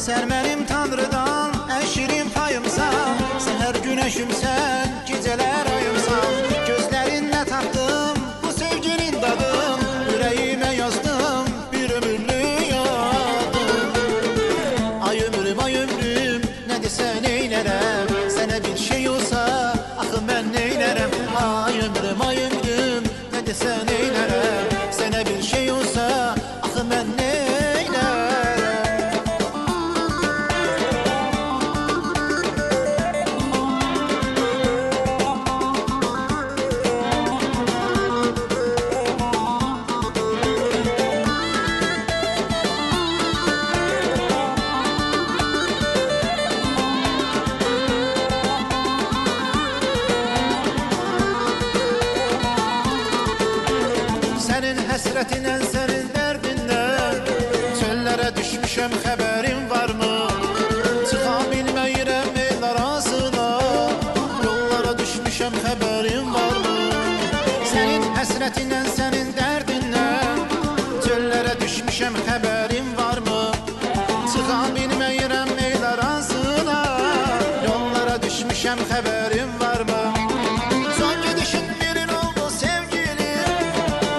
Sen benim Tanrı'dan eşirim payımsan, seher güneşimsen, geceler ayımsan. Gözlerinle tattım bu sevginin dadım, yüreğime yazdım bir ömürlük yadım. Ay ömrüm ne desen eylerem, sana bir şey olsa akın ben neylerem. Ay ömrüm ne desen eylerem, sana bir şey olsa akın ben neylerem. Senin həsrətinen, senin derdinden, çöllere düşmüşem haberin var mı? Çıxa bilməyirəm el arasına, yollara düşmüşem haberin var mı? Senin həsrətinen, senin derdinden, çöllere düşmüşem haberin var mı? Çıxa bilməyirəm el arasına, yollara düşmüşem haberin var mı? Son gidişin birin oldu sevgilim,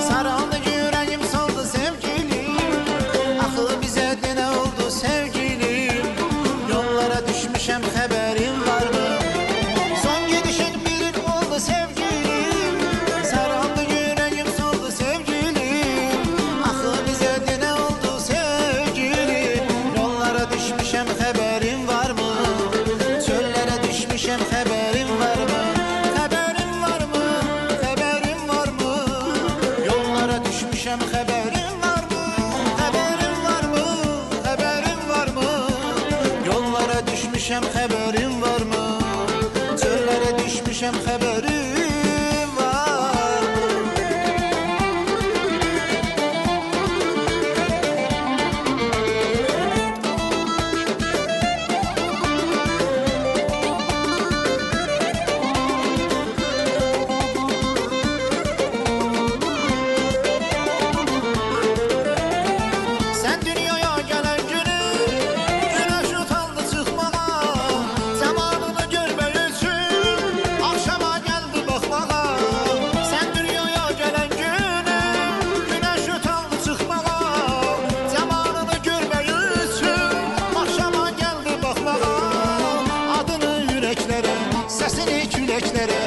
sarıldı yüreğim soldu sevgilim. Aklı bize dene oldu sevgilim, yollara düşmüşem haberin var mı? Son gidişin birin oldu sevgilim, sarıldı yüreğim soldu sevgilim. Aklı bize dene oldu sevgilim, yollara düşmüşem haberin var mı? Çöllere düşmüşem haberin var mı? Haberin var mı? Haberin var mı? Yollara düşmüşem haberin var mı? Haberin var mı? Haberin var mı? Yollara düşmüşem haberin var mı? Çöllere düşmüşem haberin var mı? Sen dünyaya gelen günü güneş utandı çıkmağa, zamanını görmek için akşama geldi bakmağa. Sen dünyaya gelen günü güneş utandı çıkmağa, zamanını görmek için akşama geldi bakmağa. Adını yüreklere, sesini küleklere,